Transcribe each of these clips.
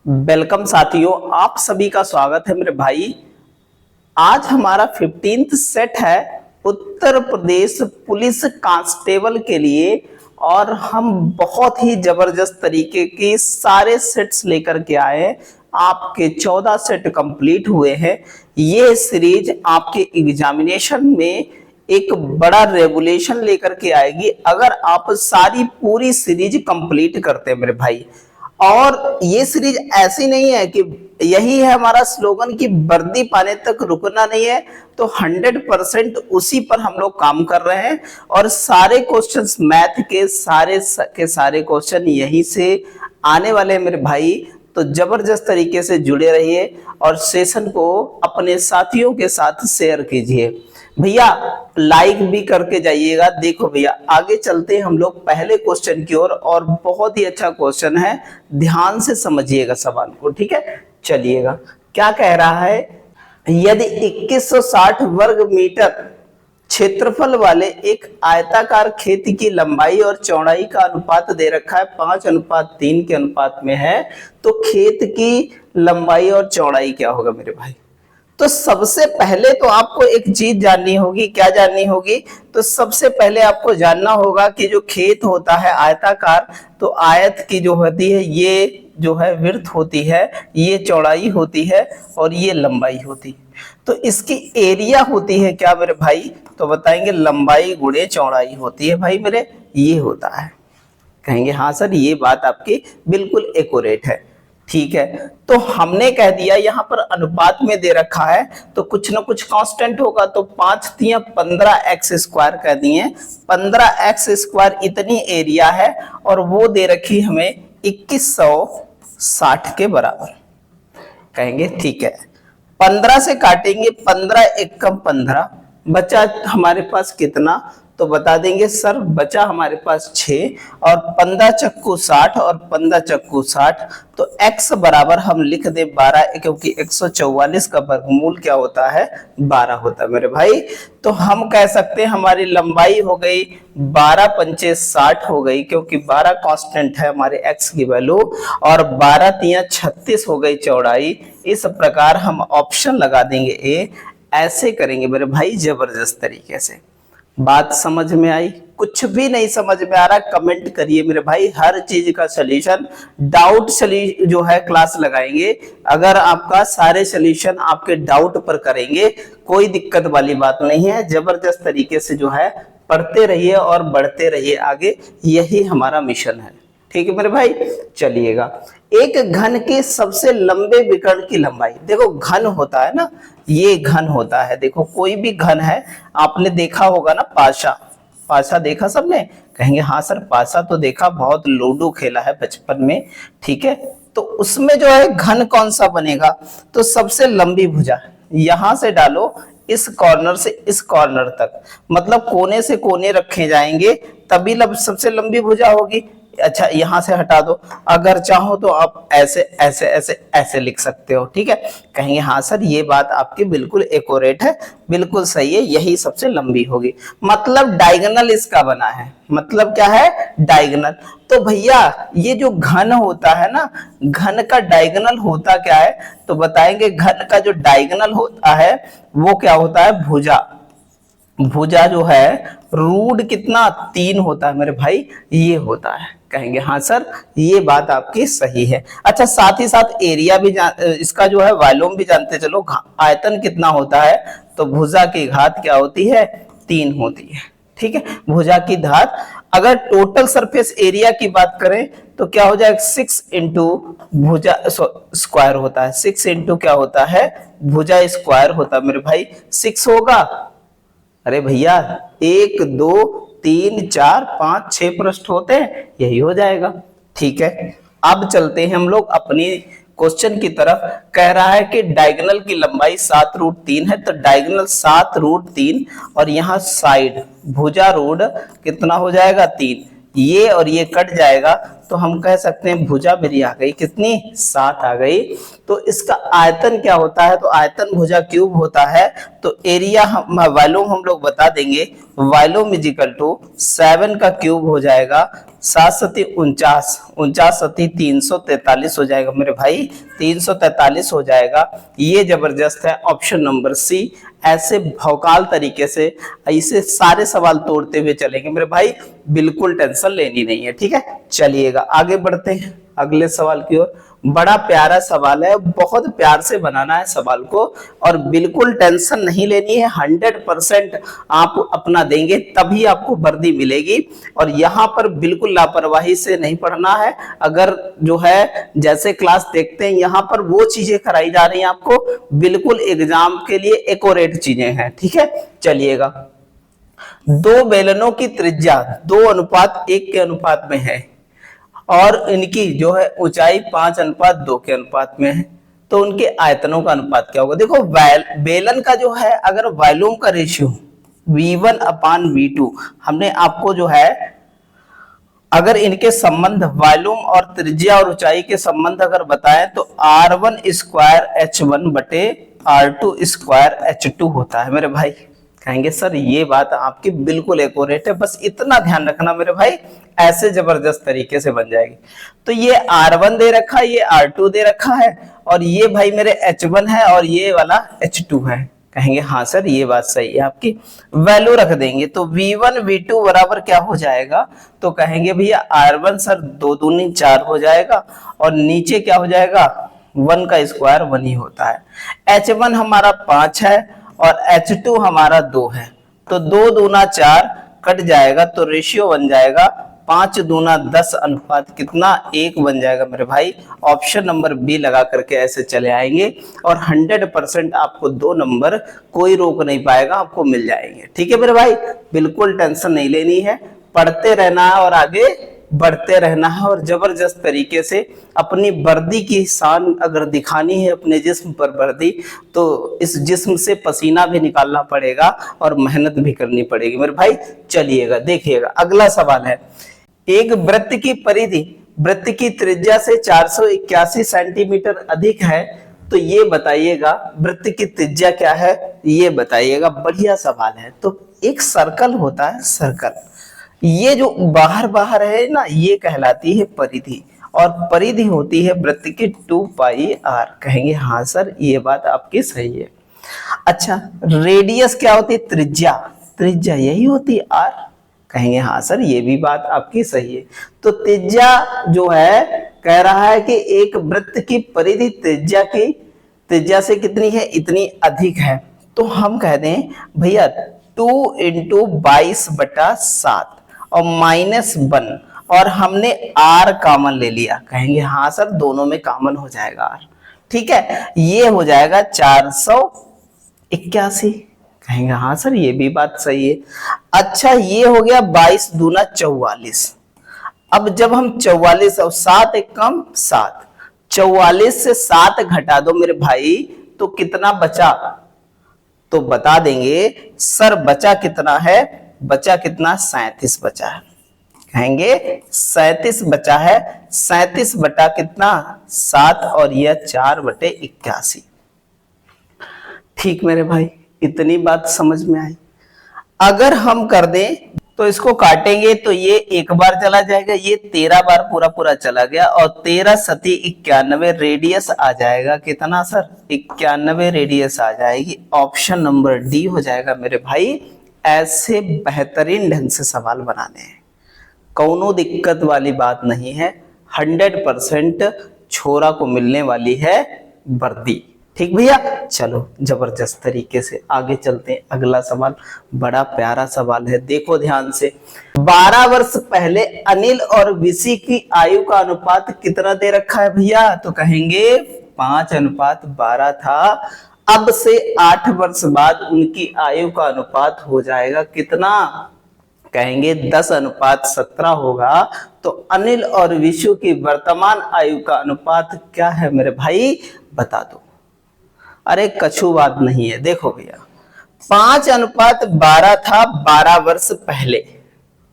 Welcome साथियों, आप सभी का स्वागत है मेरे भाई। आज हमारा 15th सेट है उत्तर प्रदेश पुलिस कांस्टेबल के लिए और हम बहुत ही जबरदस्त तरीके की सारे सेट्स लेकर के आए हैं। आपके 14 सेट कंप्लीट हुए हैं। ये सीरीज आपके एग्जामिनेशन में एक बड़ा रेवोल्यूशन लेकर के आएगी अगर आप सारी पूरी सीरीज कंप्लीट करते हैं मेरे भाई। और ये सीरीज ऐसी नहीं है कि यही है हमारा स्लोगन कि वर्दी पाने तक रुकना नहीं है, तो 100% उसी पर हम लोग काम कर रहे हैं। और सारे क्वेश्चंस मैथ के सारे क्वेश्चन यहीं से आने वाले हैं मेरे भाई। तो जबरदस्त तरीके से जुड़े रहिए और सेशन को अपने साथियों के साथ शेयर कीजिए भैया। लाइक भी करके जाइएगा। देखो भैया, आगे चलते हैं हम लोग पहले क्वेश्चन की ओर और बहुत ही अच्छा क्वेश्चन है, ध्यान से समझिएगा सवाल को, ठीक है। चलिएगा, क्या कह रहा है, यदि 2160 वर्ग मीटर क्षेत्रफल वाले एक आयताकार खेत की लंबाई और चौड़ाई का अनुपात दे रखा है 5:3 के अनुपात में है, तो खेत की लंबाई और चौड़ाई क्या होगा मेरे भाई। तो सबसे पहले तो आपको एक चीज जाननी होगी। क्या जाननी होगी? तो सबसे पहले आपको जानना होगा कि जो खेत होता है आयताकार, तो आयत की जो होती है ये जो है विड्थ होती है, ये चौड़ाई होती है और ये लंबाई होती है। तो इसकी एरिया होती है क्या मेरे भाई? तो बताएंगे लंबाई गुणे चौड़ाई होती है भाई मेरे, ये होता है। कहेंगे हाँ सर, ये बात आपकी बिल्कुल एक्यूरेट है। ठीक है, तो हमने कह दिया यहाँ पर अनुपात में दे रखा है तो कुछ ना कुछ कांस्टेंट होगा। तो 5×3 15x² कह दिए, 15x² इतनी एरिया है और वो दे रखी हमें 2160 के बराबर। कहेंगे ठीक है, 15 से काटेंगे, 15×1 = 15, बचा हमारे पास कितना? तो बता देंगे सर, बचा हमारे पास 6 और 15×60 और 15×60, तो x बराबर हम लिख दे 12, क्योंकि 144 का वर्गमूल क्या होता है? 12 होता है मेरे भाई। तो हम कह सकते हैं हमारी लंबाई हो गई 12×5 = 60 हो गई, क्योंकि 12 कांस्टेंट है हमारे x की वैल्यू, और 12×3 = 36 हो गई चौड़ाई। इस प्रकार हम ऑप्शन लगा देंगे ए। ऐसे करेंगे मेरे भाई जबरदस्त तरीके से। बात समझ में आई? कुछ भी नहीं समझ में आ रहा कमेंट करिए मेरे भाई। हर चीज का सॉल्यूशन, डाउट जो है क्लास लगाएंगे। अगर आपका सारे सॉल्यूशन आपके डाउट पर करेंगे, कोई दिक्कत वाली बात नहीं है। जबरदस्त तरीके से जो है पढ़ते रहिए और बढ़ते रहिए आगे, यही हमारा मिशन है। ठीक है मेरे भाई, चलिएगा। एक घन के सबसे लंबे विकर्ण की लंबाई, देखो घन होता है ना, ये घन होता है। देखो कोई भी घन है, आपने देखा होगा ना पाशा, पाशा देखा सबने? कहेंगे हाँ सर, पाशा तो देखा, बहुत लूडो खेला है बचपन में। ठीक है, तो उसमें जो है घन कौन सा बनेगा? तो सबसे लंबी भुजा यहां से डालो, इस कॉर्नर से इस कॉर्नर तक, मतलब कोने से कोने रखे जाएंगे, तभी सबसे लंबी भुजा होगी। अच्छा, यहां से हटा दो। अगर चाहो तो आप ऐसे ऐसे ऐसे ऐसे लिख सकते हो। ठीक है, कहेंगे हाँ सर, ये बात आपकी बिल्कुल एक्यूरेट है, बिल्कुल सही है, यही सबसे लंबी होगी। मतलब डायगोनल इसका बना है। मतलब क्या है? डायगोनल। तो भैया ये जो घन होता है ना, घन का डायगोनल होता क्या है? तो बताएंगे घन का जो डायगोनल होता है वो क्या होता है? भुजा। भुजा जो है रूट कितना? 3 होता है मेरे भाई, ये होता है। कहेंगे हाँ सर, ये बात आपकी सही है। अच्छा, साथ ही साथ एरिया भी इसका जो है वॉल्यूम भी जानते चलो। आयतन कितना होता है? तो भुजा की घात क्या होती है? 3 होती है। ठीक है, भुजा की घात। अगर टोटल सरफेस एरिया की बात करें तो क्या हो जाएगा? 6 इंटू भुजा स्क्वायर होता है। 6 इंटू क्या होता है? भुजा स्क्वायर होता है मेरे भाई। 6 होगा, अरे भैया 1 2 3 4 5 6 पृष्ठ होते हैं, यही हो जाएगा। ठीक है, अब चलते हैं हम लोग अपनी क्वेश्चन की तरफ। कह रहा है कि डायगोनल की लंबाई 7√3 है, तो डायगोनल 7√3 और यहाँ साइड भुजा रूट कितना हो जाएगा? 3। ये और ये कट जाएगा तो हम कह सकते हैं भुजा मेरी आ गई कितनी, 7 आ गई। तो इसका आयतन क्या होता है, तो आयतन भुजा क्यूब होता है। तो एरिया वॉल्यूम हम लोग बता देंगे, वॉल्यूम इज इक्वल टू 7 का क्यूब हो जाएगा 7 सती 49, 49 सती 343 हो जाएगा मेरे भाई, 343 हो जाएगा। ये जबरदस्त है ऑप्शन नंबर सी। ऐसे भौकाल तरीके से ऐसे सारे सवाल तोड़ते हुए चलेंगे मेरे भाई, बिल्कुल टेंशन लेनी नहीं है, ठीक है। चलिएगा आगे बढ़ते हैं अगले सवाल की ओर। बड़ा प्यारा सवाल है, बहुत प्यार से बनाना है सवाल को और बिल्कुल टेंशन नहीं लेनी है। 100% आप अपना देंगे तभी आपको वर्दी मिलेगी और यहाँ पर बिल्कुल लापरवाही से नहीं पढ़ना है। अगर जो है जैसे क्लास देखते हैं यहाँ पर वो चीजें कराई जा रही हैं आपको, बिल्कुल एग्जाम के लिए एक्यूरेट चीजें हैं, ठीक है। चलिएगा, दो बेलनों की त्रिज्या 2:1 के अनुपात में है और इनकी जो है ऊंचाई 5:2 के अनुपात में है, तो उनके आयतनों का अनुपात क्या होगा। देखो बेलन का जो है अगर वॉल्यूम का रेशियो V1/V2, हमने आपको जो है अगर इनके संबंध वॉल्यूम और त्रिज्या और ऊंचाई के संबंध अगर बताएं तो R1² H1 बटे R2² H2 होता है मेरे भाई। कहेंगे सर ये बात आपकी बिल्कुल एक्यूरेट है, बस इतना ध्यान रखना मेरे भाई, ऐसे जबरदस्त तरीके से बन जाएगी। तो ये R1 दे रखा है, ये R2 दे रखा है और ये भाई मेरे H1 है और ये वाला H2 है। कहेंगे हाँ सर ये बात सही है आपकी, वैल्यू रख देंगे तो V1 V2 बराबर क्या हो जाएगा, तो कहेंगे भैया R1 सर 2 दूनी 4 हो जाएगा और नीचे क्या हो जाएगा 1 का स्क्वायर 1 ही होता है। H1 हमारा 5 है और H2 हमारा 2 है, तो 2 दूना 4 कट जाएगा तो रेशियो बन जाएगा 5 दूना 10 अनुपात कितना 1 बन जाएगा मेरे भाई। ऑप्शन नंबर बी लगा करके ऐसे चले आएंगे और 100% आपको 2 नंबर कोई रोक नहीं पाएगा, आपको मिल जाएंगे, ठीक है मेरे भाई। बिल्कुल टेंशन नहीं लेनी है, पढ़ते रहना है और आगे बढ़ते रहना है और जबरदस्त तरीके से अपनी वर्दी की शान अगर दिखानी है अपने जिस्म पर वर्दी, तो इस जिस्म से पसीना भी निकालना पड़ेगा और मेहनत भी करनी पड़ेगी मेरे भाई। चलिएगा देखिएगा अगला सवाल है, एक वृत्त की परिधि वृत्त की त्रिज्या से 481 सेंटीमीटर अधिक है, तो ये बताइएगा वृत्त की त्रिज्या क्या है, ये बताइएगा। बढ़िया सवाल है। तो एक सर्कल होता है, सर्कल, ये जो बाहर बाहर है ना ये कहलाती है परिधि और परिधि होती है वृत्त की 2πr। कहेंगे हाँ सर ये बात आपकी सही है। अच्छा रेडियस क्या होती है, त्रिज्या, त्रिज्या यही होती है r। कहेंगे हाँ सर ये भी बात आपकी सही है। तो त्रिज्या जो है कह रहा है कि एक वृत्त की परिधि त्रिज्या से कितनी है, इतनी अधिक है, तो हम कह दें भैया 2 × 22/7 और -1 और हमने r कॉमन ले लिया। कहेंगे हाँ सर दोनों में कॉमन हो जाएगा r, ठीक है, ये हो जाएगा 481। कहेंगे हाँ सर ये भी बात सही है। अच्छा ये हो गया 22 दूना 44। अब जब हम 44 और 7 एक कम 7, 44 से 7 घटा दो मेरे भाई तो कितना बचा, तो बता देंगे सर बचा कितना है, बचा कितना 37 बचा है। कहेंगे 37 बचा है, 37 बटा कितना 7 और यह 4/81। ठीक मेरे भाई इतनी बात समझ में आई। अगर हम कर दें तो इसको काटेंगे तो ये एक बार चला जाएगा, ये 13 बार पूरा पूरा चला गया और 13 सती 91 रेडियस आ जाएगा। कितना सर 91 रेडियस आ जाएगी। ऑप्शन नंबर डी हो जाएगा मेरे भाई। ऐसे बेहतरीन ढंग से सवाल बनाने हैं, कौनो दिक्कत वाली बात नहीं है, 100% छोरा को मिलने वाली है वर्दी। ठीक भैया, चलो जबरदस्त तरीके से आगे चलते हैं। अगला सवाल बड़ा प्यारा सवाल है, देखो ध्यान से। 12 वर्ष पहले अनिल और विशी की आयु का अनुपात कितना दे रखा है भैया, तो कहेंगे 5:12 था। अब से 8 वर्ष बाद उनकी आयु का अनुपात हो जाएगा कितना, कहेंगे 10:17 होगा। तो अनिल और विशु की वर्तमान आयु का अनुपात क्या है मेरे भाई, बता दो। अरे कछु बात नहीं है, देखो भैया 5:12 था 12 वर्ष पहले,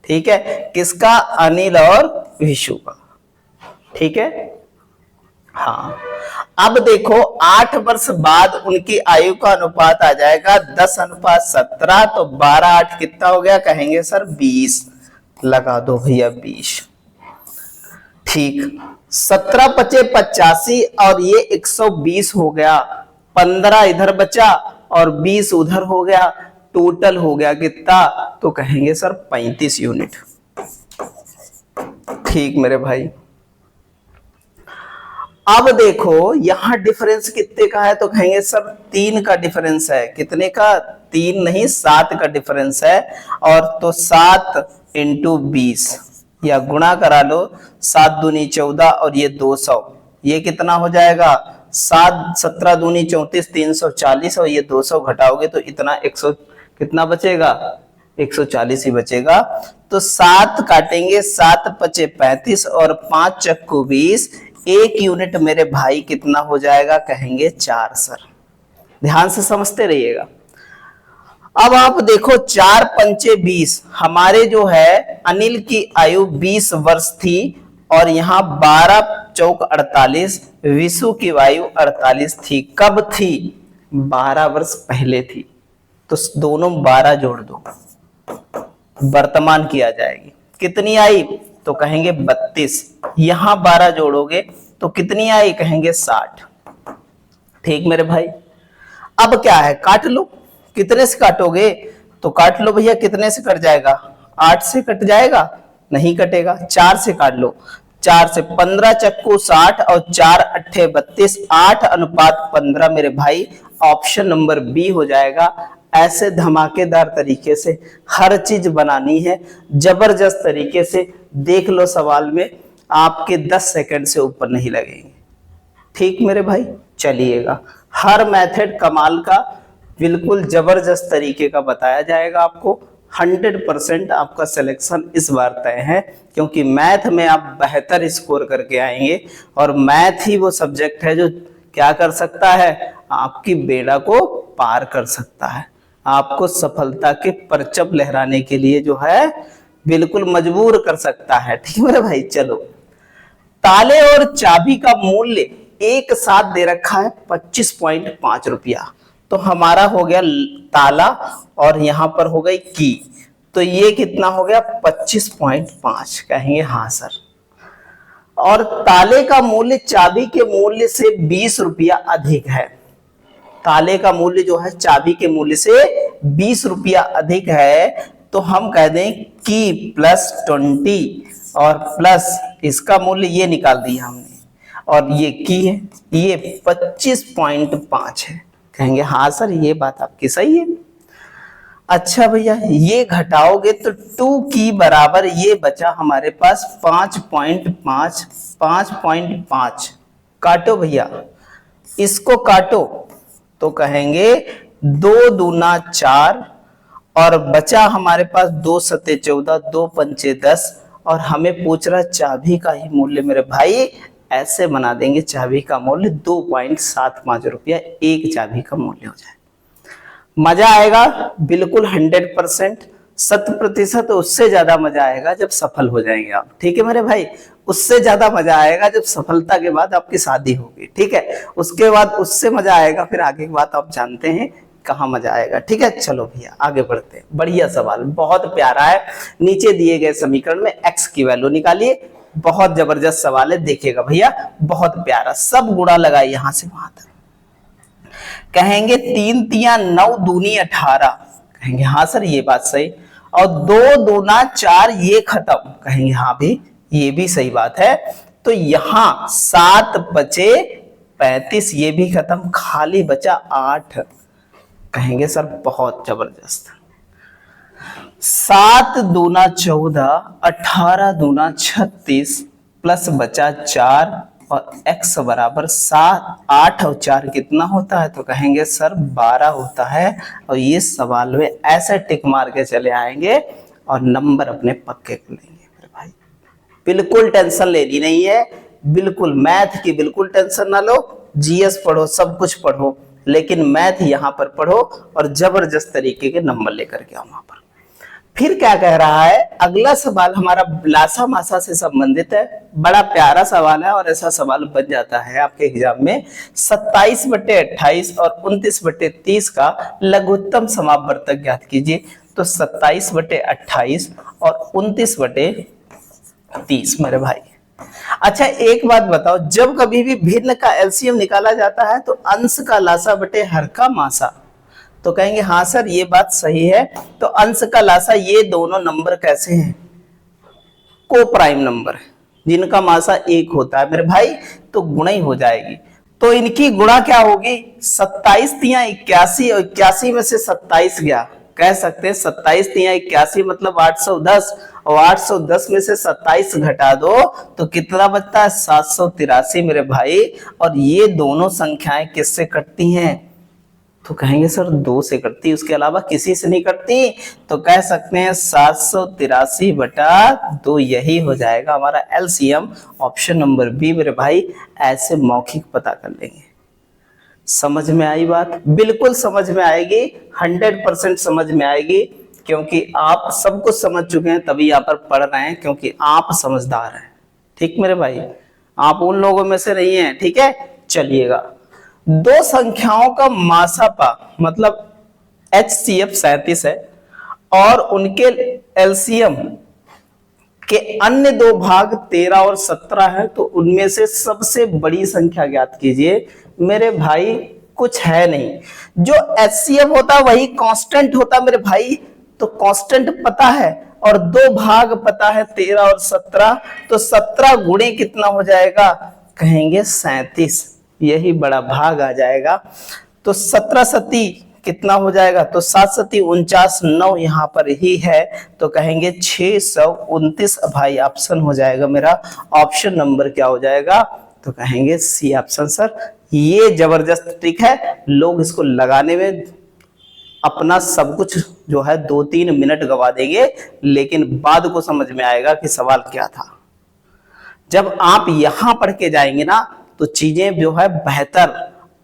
ठीक है, किसका, अनिल और विशु का। ठीक है। हाँ, अब देखो 8 वर्ष बाद उनकी आयु का अनुपात आ जाएगा 10:17, तो 12 8 कितना हो गया, कहेंगे सर 20। लगा दो भैया 20। ठीक, 17 पचे 85 और ये 120 हो गया, 15 इधर बचा और 20 उधर हो गया, टोटल हो गया कितना, तो कहेंगे सर 35 यूनिट। ठीक मेरे भाई, अब देखो यहां डिफरेंस कितने का है, तो कहेंगे सर 3 का डिफरेंस है। कितने का, 3 नहीं 7 का डिफरेंस है। और तो 7 इंटू 20 या गुणा करा लो, 7 दूनी 14 और ये 200, ये कितना हो जाएगा, 7 17 दूनी 34 340 और ये 200 घटाओगे तो इतना 100 कितना बचेगा, 140 ही बचेगा। तो 7 काटेंगे, 7 पचे 35 और 5 चक्कू 20, 1 यूनिट मेरे भाई कितना हो जाएगा, कहेंगे 4 सर। ध्यान से समझते रहिएगा। अब आप देखो 4 पंचे 20, हमारे जो है अनिल की आयु 20 वर्ष थी और यहाँ 12 चौक 48, विशु की आयु 48 थी। कब थी, 12 वर्ष पहले थी। तो दोनों 12 जोड़ दो, वर्तमान की आ जाएगी। कितनी आई, तो कहेंगे 32। यहां 12 जोड़ोगे तो कितनी आई, कहेंगे 60। ठीक मेरे भाई, अब क्या है, काट लो। कितने से काटोगे, तो काट लो भैया, कितने से कट जाएगा, 8 से कट जाएगा, नहीं कटेगा, 4 से काट लो। 4 से 15 चक्कू 60 और 4 अट्ठे 32, 8:15 मेरे भाई, ऑप्शन नंबर बी हो जाएगा। ऐसे धमाकेदार तरीके से हर चीज बनानी है, जबरदस्त तरीके से। देख लो सवाल में आपके 10 सेकंड से ऊपर नहीं लगेंगे। ठीक मेरे भाई, चलिएगा। हर मेथड कमाल का, बिल्कुल जबरदस्त तरीके का बताया जाएगा आपको। 100% आपका सिलेक्शन इस बार तय है, क्योंकि मैथ में आप बेहतर स्कोर करके आएंगे। और मैथ ही वो सब्जेक्ट है जो क्या कर सकता है, आपकी बेड़ा को पार कर सकता है, आपको सफलता के परचम लहराने के लिए जो है बिल्कुल मजबूर कर सकता है। ठीक है भाई, चलो। ताले और चाबी का मूल्य एक साथ दे रखा है 25.5 रुपया। तो हमारा हो गया ताला और यहां पर हो गई की, तो ये कितना हो गया 25.5, कहेंगे हाँ सर। और ताले का मूल्य चाबी के मूल्य से 20 रुपया अधिक है। ताले का मूल्य जो है चाबी के मूल्य से 20 रुपया अधिक है, तो हम कह दें की प्लस 20 और प्लस इसका मूल्य ये निकाल दिया हमने, और ये की है, ये 25.5 है। कहेंगे हाँ सर, ये बात आपकी सही है। अच्छा भैया, ये घटाओगे तो 2 की बराबर ये बचा हमारे पास 5.5, 5.5। काटो भैया, इसको काटो तो कहेंगे 2 दूना 4 और बचा हमारे पास 2 सत्ते 14, 2 पंचे 10 और हमें पूछ रहा चाबी का ही मूल्य। मेरे भाई ऐसे बना देंगे, चाबी का मूल्य 2.75 रुपया एक चाबी का मूल्य हो जाए। मजा आएगा बिल्कुल 100%, 100%। उससे ज्यादा मजा आएगा जब सफल हो जाएंगे आप। ठीक है मेरे भाई, उससे ज्यादा मजा आएगा जब सफलता के बाद आपकी शादी होगी। ठीक है, उसके बाद उससे मजा आएगा, फिर आगे की बात आप जानते हैं कहाँ मजा आएगा। ठीक है, चलो भैया आगे बढ़ते हैं। बढ़िया सवाल, बहुत प्यारा है। नीचे दिए गए समीकरण में x की वैल्यू निकालिए। बहुत जबरदस्त सवाल है, देखिएगा भैया, बहुत प्यारा। सब गुणा लगाए यहां से वहां तक। कहेंगे 3 तिया 9 दूनी 18, कहेंगे हाँ सर ये बात सही। और 2 दूना 4 ये खत्म, कहेंगे हाँ भी ये भी सही बात है। तो यहां 7 बचे 35, ये भी खत्म, खाली बचा 8, कहेंगे सर बहुत जबरदस्त। 7 दूना 14, 18 दूना 36 प्लस बचा 4 और x बराबर 7, 8 और 4 कितना होता है, तो कहेंगे सर 12 होता है। और ये सवाल में ऐसे टिक मार के चले आएंगे और नंबर अपने पक्के कर लेंगे। मेरे भाई बिल्कुल टेंशन लेनी नहीं है, बिल्कुल मैथ की बिल्कुल टेंशन ना लो। जीएस पढ़ो, सब कुछ पढ़ो, लेकिन मैथ यहाँ पर पढ़ो और जबरदस्त तरीके के नंबर लेकर के आओ वहां पर। फिर क्या कह रहा है, अगला सवाल हमारा लासा मासा से संबंधित है, बड़ा प्यारा सवाल है और ऐसा सवाल बन जाता है आपके एग्जाम में। 27/28 और 29/30 का लघुत्तम समापवर्तक ज्ञात कीजिए। तो 27/28 और 29/30 मेरे भाई। अच्छा एक बात बताओ, जब कभी भी भिन्न का एलसीएम निकाला जाता है तो अंश का लासा बटे हर का मासा, तो कहेंगे हाँ सर ये बात सही है। तो अंश का लासा, ये दोनों नंबर कैसे हैं, को प्राइम नंबर है जिनका मासा 1 होता है मेरे भाई, तो गुणा ही हो जाएगी। तो इनकी गुणा क्या होगी, 27 तिया 81 और 81 में से 27 गया, कह सकते हैं 27 तिया 81 मतलब 810, और 810 में से 27 घटा दो तो कितना बचता है 783 मेरे भाई। और ये दोनों संख्याएं किससे कटती हैं, तो कहेंगे सर 2 से कटती, उसके अलावा किसी से नहीं कटती। तो कह सकते हैं 783/2, यही हो जाएगा हमारा एलसीएम। ऑप्शन नंबर बी मेरे भाई, ऐसे मौखिक पता कर लेंगे। समझ में आई बात, बिल्कुल समझ में आएगी, 100% समझ में आएगी, क्योंकि आप सब कुछ समझ चुके हैं तभी यहाँ पर पढ़ रहे हैं, क्योंकि आप समझदार हैं। ठीक मेरे भाई, आप उन लोगों में से नहीं हैं। ठीक है, चलिएगा। दो संख्याओं का मासापा मतलब HCF 37 है और उनके एलसीएम के अन्य दो भाग 13 और 17 है, तो उनमें से सबसे बड़ी संख्या ज्ञात कीजिए। मेरे भाई कुछ है नहीं, जो HCF होता है वही कांस्टेंट होता मेरे भाई, तो कांस्टेंट पता है और दो भाग पता है 13 और 17, तो 17 गुणे कितना हो जाएगा, कहेंगे 37, यही बड़ा भाग आ जाएगा। तो 17 सती कितना हो जाएगा, तो 7 सती 49, 9 यहाँ पर ही है, तो कहेंगे 629 भाई ऑप्शन हो जाएगा मेरा। ऑप्शन नंबर क्या हो जाएगा, तो कहेंगे सी ऑप्शन सर। ये जबरदस्त ट्रिक है, लोग इसको लगाने में अपना सब कुछ जो है 2-3 मिनट गवा देंगे, लेकिन बाद को समझ में आएगा कि सवाल क्या था। जब आप यहां पढ़ के जाएंगे ना तो चीजें जो है बेहतर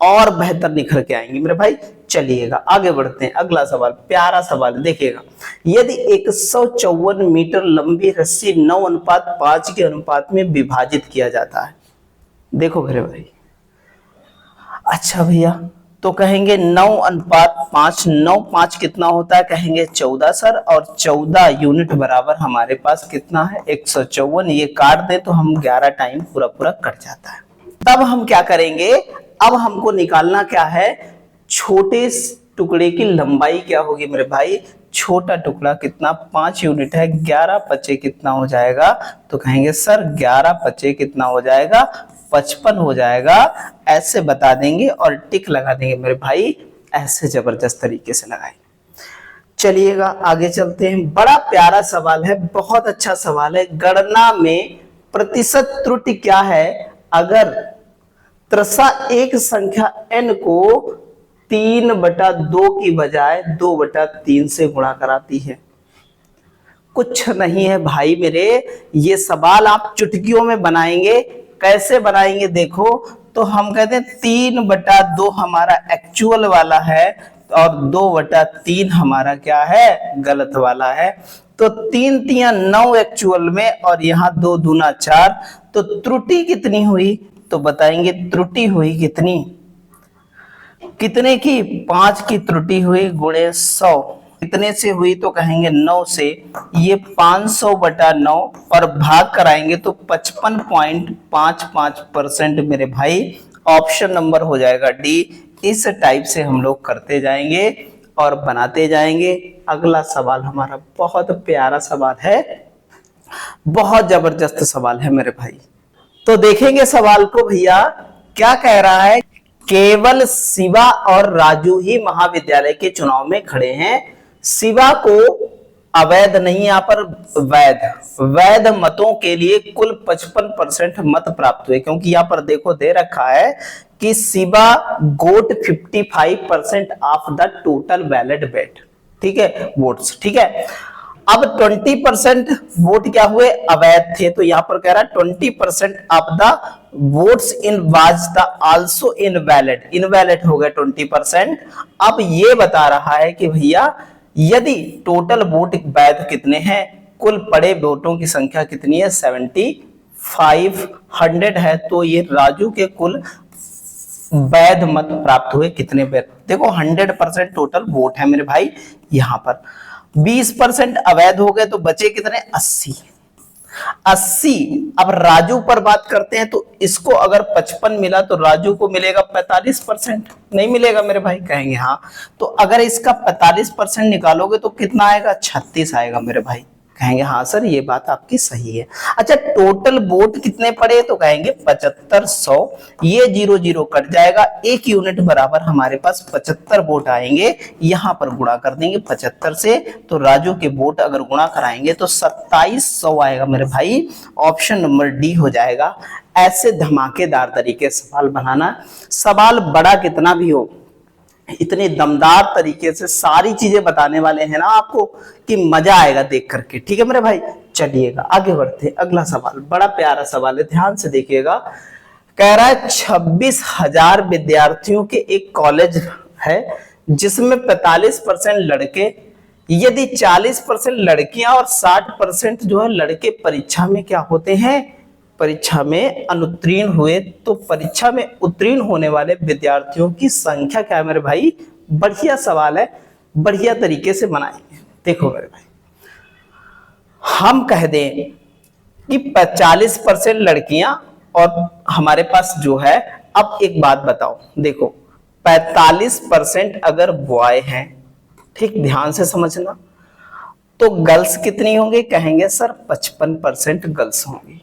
और बेहतर निखर के आएंगी मेरे भाई। चलिएगा आगे बढ़ते हैं, अगला सवाल प्यारा सवाल देखिएगा। यदि 154 मीटर लंबी रस्सी 9:5 के अनुपात में विभाजित किया जाता है, देखो मेरे भाई। अच्छा भैया, तो कहेंगे 9:5, 9:5 कितना होता है, कहेंगे 14 सर, और 14 यूनिट बराबर हमारे पास कितना है 154। ये काट दे तो हम 11 टाइम पूरा पूरा कट जाता है। तब हम क्या करेंगे, अब हमको निकालना क्या है, छोटे टुकड़े की लंबाई क्या होगी मेरे भाई। छोटा टुकड़ा कितना 5 यूनिट है, 11×5 कितना हो जाएगा, तो कहेंगे सर 11×5 कितना हो जाएगा 55 हो जाएगा। ऐसे बता देंगे और टिक लगा देंगे मेरे भाई, ऐसे जबरदस्त तरीके से लगाए। चलिएगा आगे चलते हैं, बड़ा प्यारा सवाल है, बहुत अच्छा सवाल है। गणना में प्रतिशत त्रुटि क्या है अगर त्रसा एक संख्या n को 3/2 की बजाय 2/3 से गुणा कराती है। कुछ नहीं है भाई मेरे, ये सवाल आप चुटकियों में बनाएंगे। कैसे बनाएंगे देखो, तो हम कहते हैं 3/2 हमारा एक्चुअल वाला है और 2/3 हमारा क्या है, गलत वाला है। तो 3 तिया 9 एक्चुअल में और यहाँ 2 दूना 4, तो त्रुटि कितनी हुई, तो बताएंगे त्रुटि हुई कितनी, कितने की 5 की त्रुटि हुई गुणे 100, कितने से हुई, तो कहेंगे 9 से। ये 500/9 और भाग कराएंगे तो 55.55% मेरे भाई। ऑप्शन नंबर हो जाएगा डी। इस टाइप से हम लोग करते जाएंगे और बनाते जाएंगे। अगला सवाल हमारा बहुत प्यारा सवाल है, बहुत जबरदस्त सवाल है मेरे भाई। तो देखेंगे सवाल को भैया, क्या कह रहा है, केवल शिवा और राजू ही महाविद्यालय के चुनाव में खड़े हैं। शिवा को अवैध नहीं, यहाँ पर वैध मतों के लिए कुल 55% मत प्राप्त हुए, क्योंकि यहाँ पर देखो दे रखा है कि Shiva got 55% of the total valid weight, ठीक है, वोट्स, ठीक है। अब 20% वोट क्या हुए, अवैध थे, तो यहां पर कह रहा है 20% of the votes in was the also invalid हो गए 20%। अब ये बता रहा है कि भैया यदि टोटल वोट वैध कितने हैं, कुल पड़े वोटों की संख्या कितनी है, 7500 है, तो ये राजू के कुल वैध मत प्राप्त हुए कितने वैध। देखो 100% टोटल वोट है मेरे भाई, यहां पर 20% अवैध हो गए तो बचे कितने, 80। अब राजू पर बात करते हैं, तो इसको अगर 55 मिला तो राजू को मिलेगा 45%, नहीं मिलेगा मेरे भाई, कहेंगे हाँ। तो अगर इसका 45% निकालोगे तो कितना आएगा, 36 आएगा मेरे भाई, कहेंगे हाँ सर ये बात आपकी सही है। अच्छा टोटल वोट कितने पड़े, तो कहेंगे 7500, ये 0 0 कट जाएगा, 1 यूनिट बराबर हमारे पास 75 वोट आएंगे, यहां पर गुणा कर देंगे 75 से, तो राजू के वोट अगर गुणा कराएंगे तो 2700 आएगा मेरे भाई, ऑप्शन नंबर डी हो जाएगा। ऐसे धमाकेदार तरीके से सवाल बनाना, सवाल बड़ा कितना भी हो, इतने दमदार तरीके से सारी चीजें बताने वाले हैं ना आपको कि मजा आएगा देख करके, ठीक है मेरे भाई। चलिएगा आगे बढ़ते हैं, अगला सवाल बड़ा प्यारा सवाल है, ध्यान से देखिएगा। कह रहा है 26,000 विद्यार्थियों के एक कॉलेज है जिसमें 45% लड़के, यदि 40% लड़कियां और 60% जो है लड़के परीक्षा में क्या होते हैं, परीक्षा में अनुत्तीर्ण हुए, तो परीक्षा में उत्तीर्ण होने वाले विद्यार्थियों की संख्या क्या है मेरे भाई। बढ़िया सवाल है, बढ़िया तरीके से बनाएंगे। देखो मेरे भाई, हम कह दें कि 40% लड़कियां और हमारे पास जो है, अब एक बात बताओ, देखो 45% अगर बॉय हैं, ठीक ध्यान से समझना, तो गर्ल्स कितनी होंगी, कहेंगे सर 55% गर्ल्स होंगी।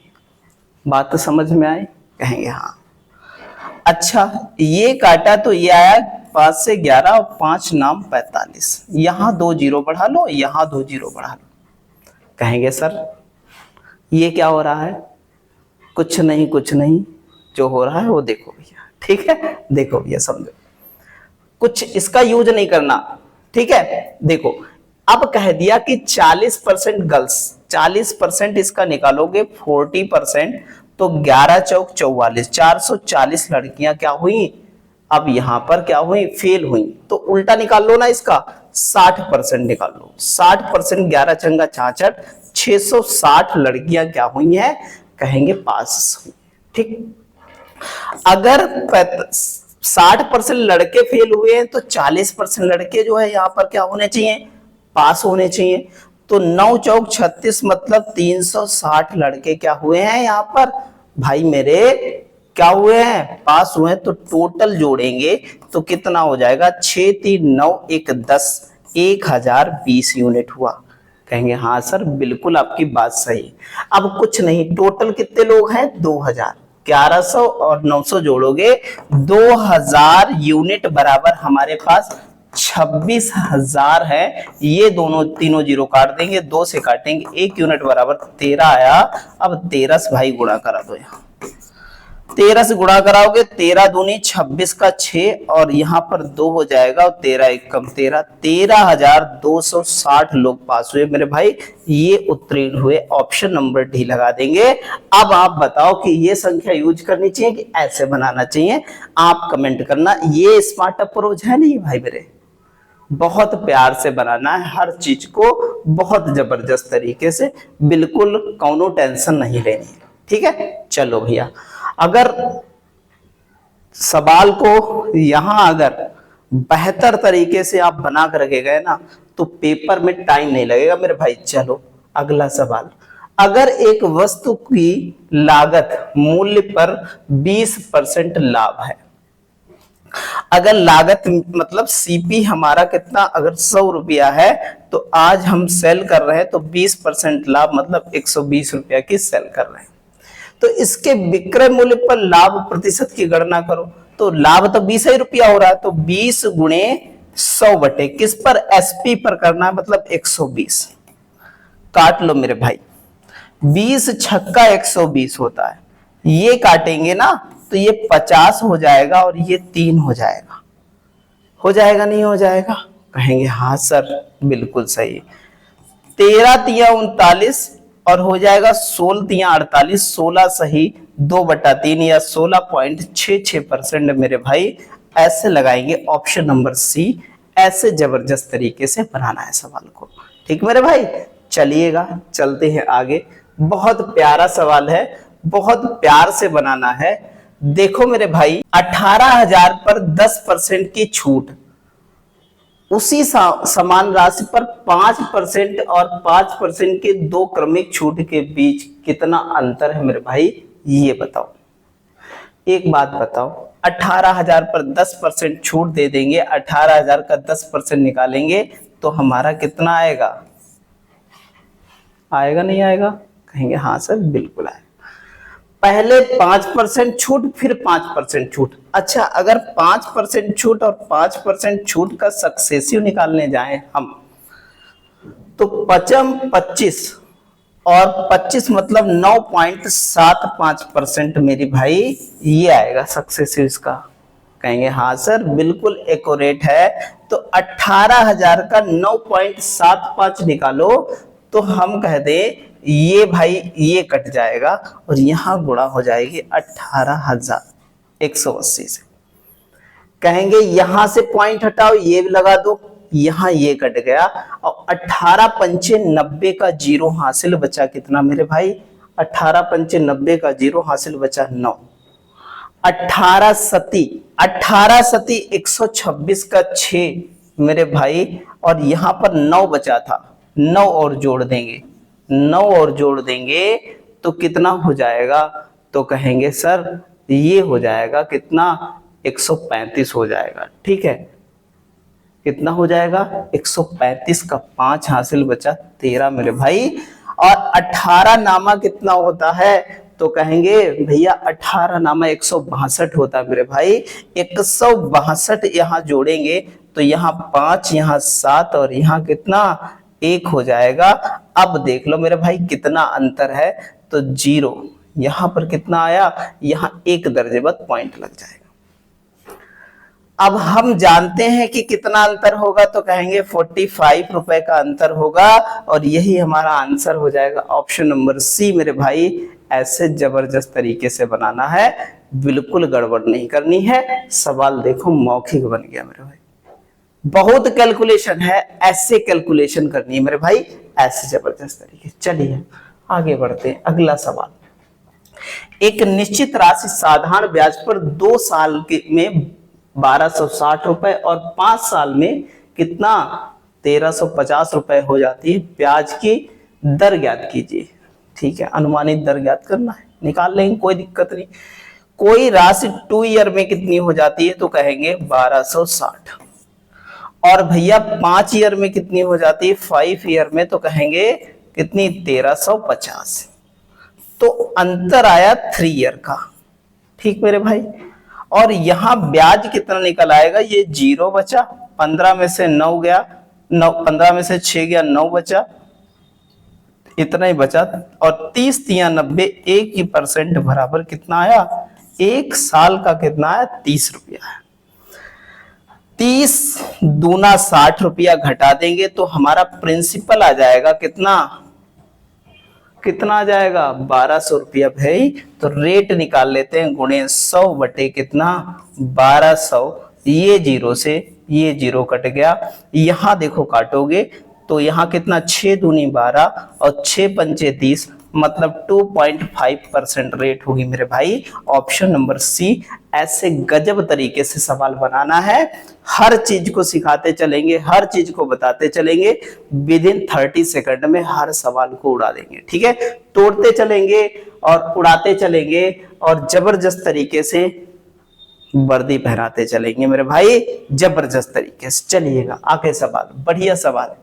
बात तो समझ में आई, कहेंगे हाँ। अच्छा ये काटा तो ये आया 5 से 11 और 5 नाम 45, यहां 2 0 बढ़ा लो, यहां 2 0 बढ़ा लो, कहेंगे सर ये क्या हो रहा है, कुछ नहीं कुछ नहीं, जो हो रहा है वो देखो भैया, ठीक है, देखो भैया समझो, कुछ इसका यूज नहीं करना, ठीक है। देखो अब कह दिया कि 40% गर्ल्स, 40% इसका निकालोगे 40%, तो 11 चौक 44, 440 लड़कियां क्या हुई, अब यहां पर क्या हुई, फेल हुई, तो उल्टा निकाल लो ना इसका, 60% निकाल लो, 60%, 11 चंगा 66, 660 लड़कियां क्या हुई हैं, कहेंगे पास हुई, ठीक। अगर 60% लड़के फेल हुए हैं तो 40% लड़के जो है यहाँ पर क्या होने चाहिए, पास होने चाहिए, तो 9 चौक 36 मतलब 360 लड़के क्या हुए हैं यहाँ पर भाई मेरे, क्या हुए हैं, पास हुए हैं। तो टोटल जोड़ेंगे तो कितना हो जाएगा, 6 3 9 1 10, 1020 यूनिट हुआ, कहेंगे हाँ सर बिल्कुल आपकी बात सही। अब कुछ नहीं, टोटल कितने लोग हैं, 2000, 1100 और 900 जोड़ोगे 2000 यूनिट बराबर हमारे पास 26,000 है। ये दोनों तीनों जीरो काट देंगे, 2 से काटेंगे, 1 यूनिट बराबर 13 आया। अब 13 से भाई गुणा करा दो, यहाँ 13 से गुणा कराओगे, 13 दूनी 26 का 6 और यहाँ पर 2 हो जाएगा, और 13 1 कम 13, 13,260 लोग पास हुए मेरे भाई, ये उत्तीर्ण हुए, ऑप्शन नंबर डी लगा देंगे। अब आप बताओ कि ये संख्या यूज करनी चाहिए कि ऐसे बनाना चाहिए, आप कमेंट करना। ये स्मार्ट अप्रोच है नहीं भाई मेरे, बहुत प्यार से बनाना है हर चीज को, बहुत जबरदस्त तरीके से, बिल्कुल कौनो टेंशन नहीं लेनी, ठीक है। चलो भैया, अगर सवाल को यहां अगर बेहतर तरीके से आप बना कर रखे गए ना, तो पेपर में टाइम नहीं लगेगा मेरे भाई। चलो अगला सवाल, अगर एक वस्तु की लागत मूल्य पर 20% लाभ है, अगर लागत मतलब सीपी हमारा कितना, अगर 100 रुपया है तो आज हम सेल कर रहे हैं, तो 20% लाभ मतलब 120 रुपया की सेल कर रहे हैं, तो इसके विक्रय मूल्य पर लाभ प्रतिशत की गणना करो। तो लाभ तो 20 ही रुपया हो रहा है, तो 20 गुणे 100 बटे किस पर, एसपी पर करना है, मतलब 120। काट लो मेरे भाई, 20 छक्का 120 होता है, ये काटेंगे ना तो ये 50 हो जाएगा और ये 3 हो जाएगा, हो जाएगा नहीं हो जाएगा, कहेंगे हाँ सर बिल्कुल सही। 13 तिया 39 और हो जाएगा 16 तिया 48, 16 सही, 2/3 या 16.66% मेरे भाई, ऐसे लगाएंगे, ऑप्शन नंबर सी ऐसे जबरदस्त तरीके से बनाना है सवाल को। ठीक मेरे भाई, चलिएगा चलते हैं आगे। बहुत प्यारा सवाल है, बहुत प्यार से बनाना है। देखो मेरे भाई, 18,000 पर 10% की छूट, उसी समान राशि पर 5% और 5% के दो क्रमिक छूट के बीच कितना अंतर है मेरे भाई, ये बताओ। एक बात बताओ, 18,000 पर 10% छूट दे देंगे, 18,000 का 10% निकालेंगे तो हमारा कितना आएगा? आएगा नहीं आएगा? कहेंगे हाँ सर बिल्कुल आएगा। पहले 5% छूट, फिर 5% छूट। अच्छा, अगर 5% छूट और 5% छूट का सक्सेसिव निकालने जाएं हम, तो 25 और 25 मतलब 9.75% मेरी भाई, ये आएगा सक्सेसिव इसका। कहेंगे हाँ सर बिल्कुल एक्यूरेट है। तो 18,000 का 9.75 निकालो तो हम कह दें ये भाई ये कट जाएगा और यहां गुणा हो जाएगी 18,180 से। कहेंगे यहां से पॉइंट हटाओ, ये भी लगा दो, यहां ये कट गया और 18 पंचे 90 का जीरो हासिल बचा कितना मेरे भाई? 18 पंचे 90 का जीरो हासिल बचा 9। 18 सती 126 का 6 मेरे भाई, और यहां पर 9 बचा था, 9 और जोड़ देंगे, 9 और जोड़ देंगे तो कितना हो जाएगा? तो कहेंगे सर ये हो जाएगा कितना? 135 हो जाएगा। ठीक है, कितना हो जाएगा? 135 का 5 हासिल बचा 13 मेरे भाई। और 18 नामा कितना होता है? तो कहेंगे भैया 18 नामा 162 होता है मेरे भाई। 162 यहाँ जोड़ेंगे तो यहाँ 5, यहाँ 7 और यहाँ कितना? 1 हो जाएगा। अब देख लो मेरे भाई कितना अंतर है। तो 0 यहाँ पर कितना आया? यहाँ 1 दर्जे बाद पॉइंट लग जाएगा। अब हम जानते हैं कि कितना अंतर होगा, तो कहेंगे 45 रुपए का अंतर होगा और यही हमारा आंसर हो जाएगा ऑप्शन नंबर सी मेरे भाई। ऐसे जबरदस्त तरीके से बनाना है, बिल्कुल गड़बड़ नहीं करनी है। सवाल देखो मौखिक बन गया मेरे भाई। बहुत कैलकुलेशन है, ऐसे कैलकुलेशन करनी है मेरे भाई, ऐसे जबरदस्त तरीके। चलिए आगे बढ़ते हैं। अगला सवाल, एक निश्चित राशि साधारण ब्याज पर 2 साल में 1260 रुपए और 5 साल में कितना? 1350 रुपए हो जाती है। ब्याज की दर ज्ञात कीजिए। ठीक है, अनुमानित दर ज्ञात करना है, निकाल लेंगे, कोई दिक्कत नहीं। कोई राशि 2 ईयर में कितनी हो जाती है? तो कहेंगे 1260। और भैया 5 ईयर में कितनी हो जाती है? 5 ईयर में तो कहेंगे कितनी? 1350। तो अंतर आया 3 ईयर का। ठीक मेरे भाई, और यहां ब्याज कितना निकल आएगा? ये 0 बचा, 15 में से 9 गया, 15 में से 6 गया, 9 बचा, इतना ही बचा। और 30 तिया 90, 1% बराबर कितना आया? 1 साल का कितना आया? 30 रुपया है। 30 दूना 60 रुपया घटा देंगे तो हमारा प्रिंसिपल आ जाएगा कितना? कितना आ जाएगा? 1200 रुपया भाई। तो रेट निकाल लेते हैं, गुणे 100 बटे कितना? 1200। ये 0 से ये 0 कट गया। यहां देखो काटोगे तो यहाँ कितना? 6 दूनी 12 और 6 पंचे 30, मतलब 2.5% रेट होगी मेरे भाई। Option number C. ऐसे गजब तरीके से सवाल बनाना है, हर चीज को सिखाते चलेंगे, हर चीज को बताते चलेंगे। विद इन 30 सेकंड में हर सवाल को उड़ा देंगे। ठीक है, तोड़ते चलेंगे और उड़ाते चलेंगे और जबरदस्त तरीके से वर्दी पहनाते चलेंगे मेरे भाई, जबरदस्त तरीके से। चलिएगा आगे सवाल, बढ़िया सवाल।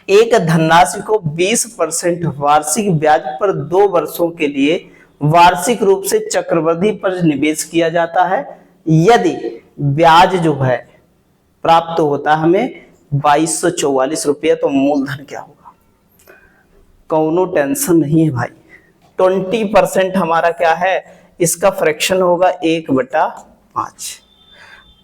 एक धनराशि को 20% वार्षिक ब्याज पर 2 वर्षों के लिए वार्षिक रूप से चक्रवृद्धि पर निवेश किया जाता है। यदि ब्याज जो है प्राप्त होता है हमें 2244 रुपये, तो मूलधन क्या होगा? कौनो टेंशन नहीं है भाई। 20% हमारा क्या है? इसका फ्रैक्शन होगा 1/5।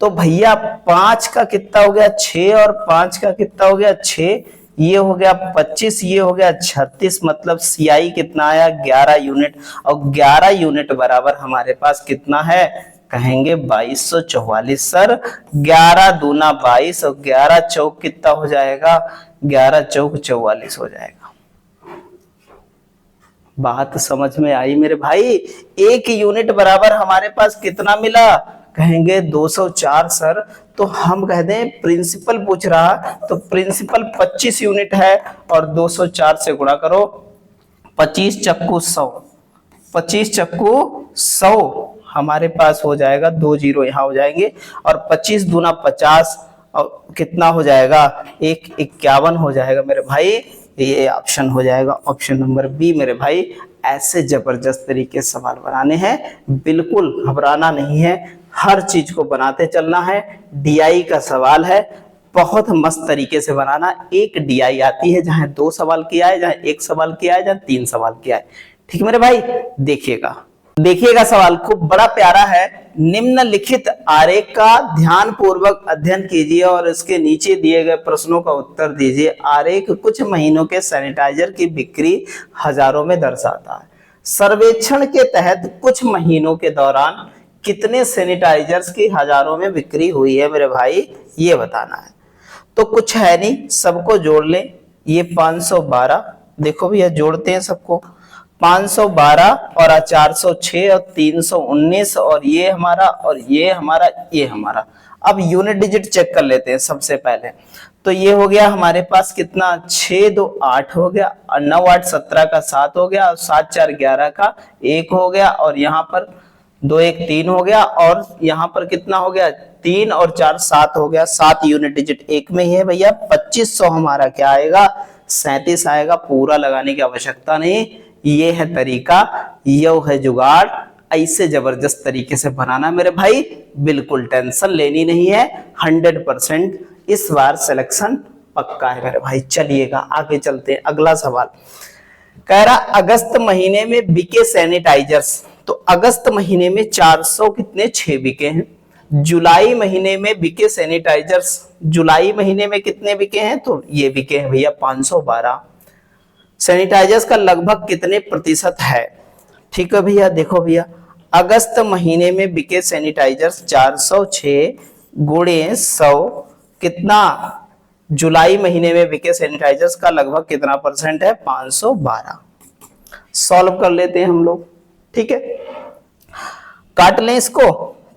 तो भैया 5 का कितना हो गया? 6 और 5 का कितना हो गया? 6। ये हो गया 25, ये हो गया 36, मतलब CI कितना आया? 11 यूनिट। और 11 यूनिट बराबर हमारे पास कितना है? कहेंगे 2244। सर 11 दूना 22 और 11 चौक कितना हो जाएगा, 11 चौक 44 हो जाएगा। बात समझ में आई मेरे भाई। एक यूनिट बराबर हमारे पास कितना मिला, कहेंगे 204। सर तो हम कह दें प्रिंसिपल पूछ रहा, तो प्रिंसिपल 25 यूनिट है और 204 से गुणा करो, 25 चक्कू 100, 25 चक्कू 100 हमारे पास हो जाएगा, 2 जीरो यहाँ हो जाएंगे, और 25 दूना 50 और कितना हो जाएगा, 151 हो जाएगा मेरे भाई। ये ऑप्शन हो जाएगा, ऑप्शन नंबर बी मेरे भाई। ऐसे जबरदस्त तरीके से सवाल बनाने हैं, बिल्कुल घबराना नहीं है, हर चीज को बनाते चलना है। डीआई का सवाल है, बहुत मस्त तरीके से बनाना। एक डीआई आती है जहां 2 सवाल किया है, जहां 1 सवाल किया है, जहां 3 सवाल किया है। ठीक मेरे भाई, देखिएगा सवाल खूब बड़ा प्यारा है। निम्नलिखित आरेख का ध्यान पूर्वक अध्ययन कीजिए और इसके नीचे दिए गए प्रश्नों का उत्तर दीजिए। आरेख कुछ महीनों के सैनिटाइजर की बिक्री हजारों में दर्शाता है। सर्वेक्षण के तहत कुछ महीनों के दौरान कितने सैनिटाइजर्स की हजारों में बिक्री हुई है मेरे भाई, ये बताना है। तो कुछ है नहीं, सबको जोड़ लें। ये 512, देखो भैया जोड़ते हैं सबको, 512 और 406 और 319 और ये हमारा और ये हमारा, ये हमारा। अब यूनिट डिजिट चेक कर लेते हैं सबसे पहले। तो ये हो गया हमारे पास कितना, 6 2 8 हो गया, और 9 8 17 का 7 हो गया, और 7 4 11 का 1 हो गया, और यहाँ पर 2 1 3 हो गया, और यहाँ पर कितना हो गया, 3 और 4 7 हो गया। 7 यूनिट डिजिट एक में ही है भैया। 2500 हमारा क्या आएगा, 37 आएगा। पूरा लगाने की आवश्यकता नहीं, ये है तरीका, ये है जुगाड़। ऐसे जबरदस्त तरीके से बनाना मेरे भाई, बिल्कुल टेंशन लेनी नहीं है। 100% इस बार सिलेक्शन पक्का है मेरे भाई। चलिएगा आगे चलते हैं, अगला सवाल कह रहा अगस्त महीने में बिके सैनिटाइजर्स। तो अगस्त महीने में 400 कितने 6 बिके हैं। जुलाई महीने में बिके सैनिटाइजर्स, जुलाई महीने में कितने बिके हैं, तो ये बिके हैं भैया 512। सैनिटाइजर्स का लगभग कितने प्रतिशत है। ठीक है भैया, देखो भैया अगस्त महीने में बिके सैनिटाइजर्स 406 गुणे 100 कितना, जुलाई महीने में बिके सैनिटाइजर्स का लगभग कितना परसेंट है, 512। सॉल्व कर लेते हैं हम लोग। ठीक है, काट लें, इसको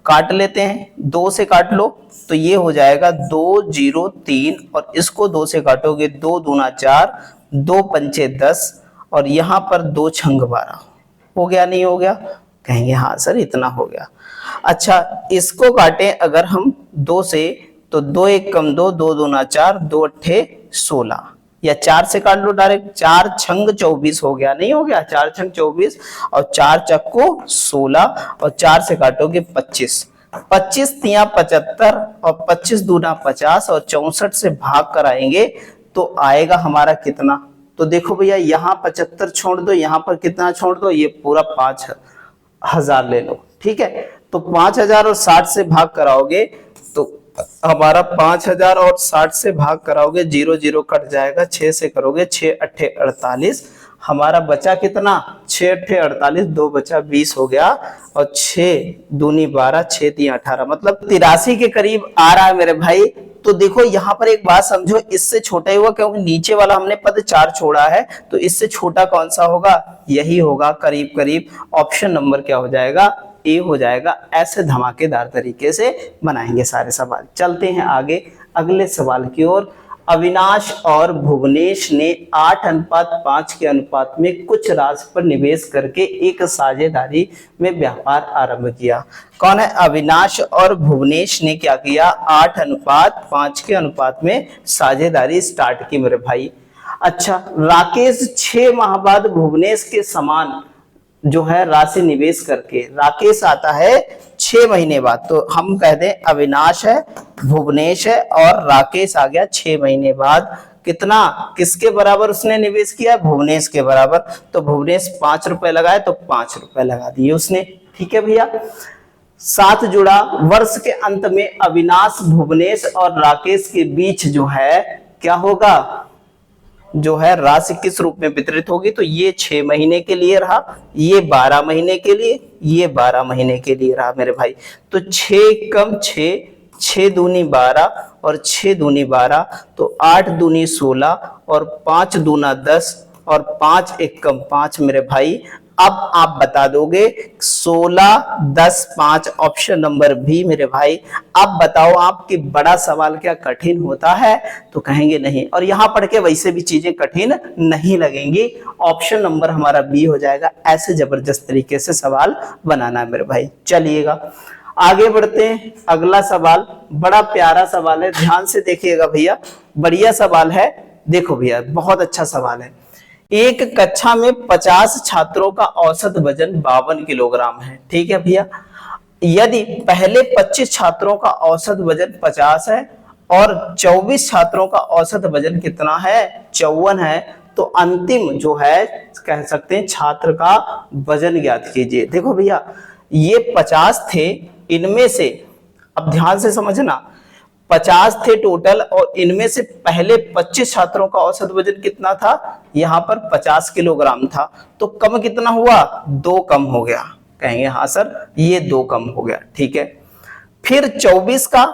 काट लेते हैं, 2 से काट लो तो ये हो जाएगा 2 0 3, और इसको 2 से काटोगे 2 दूना 4, 2 पंचे 10, और यहां पर 2 छंग 12। हो गया नहीं हो गया, कहेंगे हाँ सर इतना हो गया। अच्छा इसको काटें अगर हम 2 से, तो 2 1 कम 2, 2 दूना 4, 2 अट्ठे 16, या 4 से काट लो डायरेक्ट, 4 छंग 24 हो गया नहीं हो गया, 4 छंग 24 और 4 चक्को 16, और 4 से काटोगे 25, 25 तिया 75, और 25 दूना 50, और 64 से भाग कर आएंगे तो आएगा हमारा कितना। तो देखो भैया यहाँ 75 छोड़ दो, यहाँ पर कितना छोड़ दो, ये पूरा 5000 ले लो। ठीक है, तो 5000 और 60 से भाग कराओगे तो हमारा 5000 और 60 से भाग कराओगे, 0 0 कट जाएगा, 6 से करोगे 6 अट्ठे 48, हमारा बचा कितना, 6 अट्ठे 48, 2 बचा 20 हो गया, और 6 दूनी 12, 6 3 18, मतलब 83 के करीब आ रहा है मेरे भाई। तो देखो यहाँ पर एक बात समझो, इससे छोटा ही हुआ क्योंकि नीचे वाला हमने पद 4 छोड़ा है, तो इससे छोटा कौन सा होगा, यही होगा करीब करीब। ऑप्शन नंबर क्या हो जाएगा, ए हो जाएगा। ऐसे धमाकेदार तरीके से बनाएंगे सारे सवाल। चलते हैं आगे अगले सवाल की ओर। अविनाश और भुवनेश ने 8:5 के अनुपात में कुछ राशि पर निवेश करके एक साझेदारी में व्यापार आरंभ किया। कौन है, अविनाश और भुवनेश ने क्या किया, 8:5 के अनुपात में साझेदारी स्टार्ट की मेरे भाई। अच्छा राकेश 6 माह बाद भुवनेश के समान जो है राशि निवेश करके, राकेश आता है 6 महीने बाद, तो हम कह दें अविनाश है, भुवनेश है और राकेश आ गया 6 महीने बाद। कितना, किसके बराबर उसने निवेश किया, भुवनेश के बराबर। तो भुवनेश 5 रुपए लगाए तो 5 रुपए लगा दिए उसने। ठीक है भैया, साथ जुड़ा। वर्ष के अंत में अविनाश, भुवनेश और राकेश के बीच जो है क्या होगा, जो है राशि किस रूप में वितरित होगी, तो ये 6 महीने के लिए रहा, ये 12 महीने के लिए, ये 12 महीने के लिए रहा मेरे भाई। तो 6 कम 6, 6 दूनी 12 और 6 दूनी 12, तो 8 दूनी 16 और 5 दूना 10 और 5 एक कम 5 मेरे भाई। अब आप बता दोगे 16, 10, 5, ऑप्शन नंबर बी मेरे भाई। अब बताओ आपकी बड़ा सवाल क्या कठिन होता है, तो कहेंगे नहीं, और यहां पढ़ के वैसे भी चीजें कठिन नहीं लगेंगी, ऑप्शन नंबर हमारा बी हो जाएगा। ऐसे जबरदस्त तरीके से सवाल बनाना है मेरे भाई। चलिएगा आगे बढ़ते हैं। अगला सवाल बड़ा प्यारा सवाल है, ध्यान से देखिएगा भैया, बढ़िया सवाल है। देखो भैया बहुत अच्छा सवाल है। एक कक्षा में 50 छात्रों का औसत वजन 52 किलोग्राम है, ठीक है भैया। यदि पहले 25 छात्रों का औसत वजन 50 है और 24 छात्रों का औसत वजन कितना है, 54 है, तो अंतिम जो है कह सकते हैं छात्र का वजन ज्ञात कीजिए। देखो भैया ये 50 थे, इनमें से अब ध्यान से समझना, 50 थे टोटल और इनमें से पहले 25 छात्रों का औसत वजन कितना था, यहां पर 50 किलोग्राम था, तो कम कितना हुआ, 2 कम हो गया। कहेंगे हाँ सर ये 2 कम हो गया, ठीक है। फिर 24 का,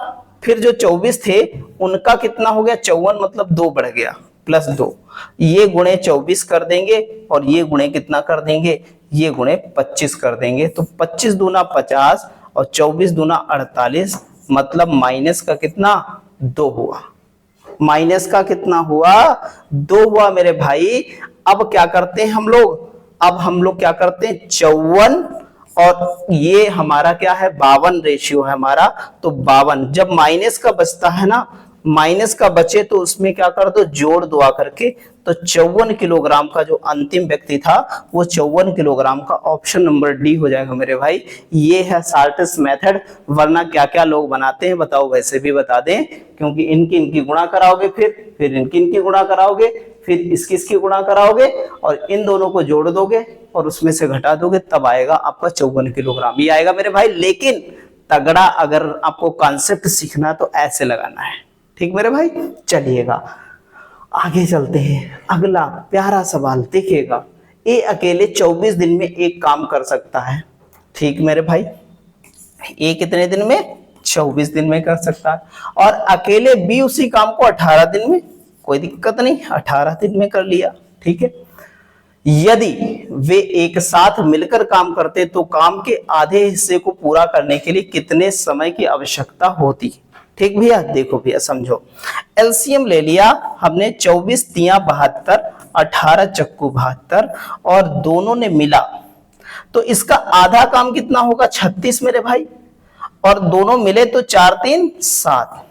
फिर जो 24 थे उनका कितना हो गया, 54 मतलब 2 बढ़ गया प्लस 2, ये गुणे 24 कर देंगे और ये गुणे कितना कर देंगे, ये गुणे 25 कर देंगे। तो 25 दूना 50 और 24 दूना 48, मतलब माइनस का कितना, 2 हुआ। माइनस का कितना हुआ, 2 हुआ मेरे भाई। अब क्या करते हैं हम लोग, अब हम लोग क्या करते हैं, 54 और ये हमारा क्या है, 52 रेशियो है हमारा, तो 52 जब माइनस का बचता है ना, माइनस का बचे तो उसमें क्या कर दो, जोड़ दो आकर के, तो 54 किलोग्राम का जो अंतिम व्यक्ति था वो 54 किलोग्राम का, ऑप्शन नंबर डी हो जाएगा मेरे भाई। ये है शॉर्टेस्ट मेथड, वरना क्या क्या लोग बनाते हैं बताओ, वैसे भी बता दें, क्योंकि इनकी इनकी गुणा कराओगे, फिर इनकी इनकी गुणा कराओगे, फिर इसकी इसकी गुणा कराओगे और इन दोनों को जोड़ दोगे और उसमें से घटा दोगे, तब आएगा आपका 54 किलोग्राम, ये आएगा मेरे भाई। लेकिन तगड़ा अगर आपको कॉन्सेप्ट सीखना तो ऐसे लगाना है, ठीक मेरे भाई। चलिएगा आगे चलते हैं। अगला प्यारा सवाल देखिएगा, ए अकेले 24 दिन में एक काम कर सकता है, ठीक मेरे भाई। ए कितने दिन में, 24 दिन में कर सकता है, और अकेले बी उसी काम को 18 दिन में, कोई दिक्कत नहीं, 18 दिन में कर लिया, ठीक है। यदि वे एक साथ मिलकर काम करते तो काम के आधे हिस्से को पूरा करने के लिए कितने समय की आवश्यकता होती, ठीक भैया। देखो भैया समझो, एलसीएम ले लिया हमने, 24 तिया 72, 18 चक्कू 72 और दोनों ने मिला, तो इसका आधा काम कितना होगा, 36 मेरे भाई, और दोनों मिले तो 4 3 7,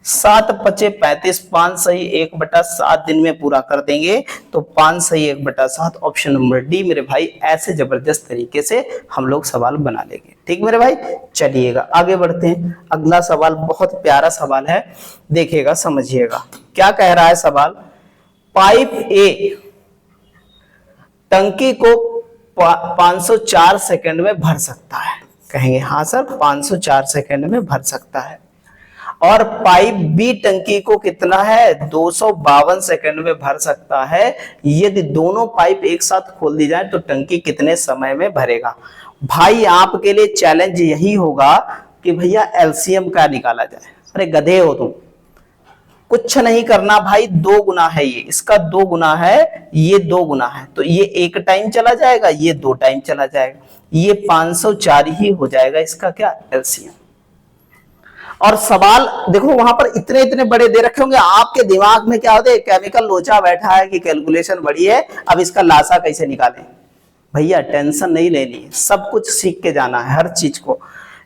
7 पचे 35, 5 सही 1/7 दिन में पूरा कर देंगे, तो 5 सही 1/7, ऑप्शन नंबर डी मेरे भाई। ऐसे जबरदस्त तरीके से हम लोग सवाल बना लेंगे, ठीक मेरे भाई। चलिएगा आगे बढ़ते हैं। अगला सवाल बहुत प्यारा सवाल है, देखिएगा समझिएगा क्या कह रहा है सवाल। पाइप ए टंकी को 504 सेकंड में भर सकता है, कहेंगे हाँ सर 504 सेकंड में भर सकता है, और पाइप बी टंकी को कितना है, 252 सेकंड में भर सकता है। यदि दोनों पाइप एक साथ खोल दी जाए तो टंकी कितने समय में भरेगा। भाई आपके लिए चैलेंज यही होगा कि भैया एलसीएम का निकाला जाए। अरे गधे हो तुम, कुछ नहीं करना भाई, 2 गुना है ये, इसका 2 गुना है, ये 2 गुना है, तो ये 1 टाइम चला जाएगा, ये 2 टाइम चला जाएगा, ये 504 ही हो जाएगा इसका क्या, एलसीएम। और सवाल देखो वहां पर इतने इतने बड़े दे रखे होंगे, आपके दिमाग में क्या होता है, केमिकल लोचा बैठा है कि कैलकुलेशन बड़ी है, अब इसका लासा कैसे निकालें। भैया टेंशन नहीं लेनी, सब कुछ सीख के जाना है हर चीज को।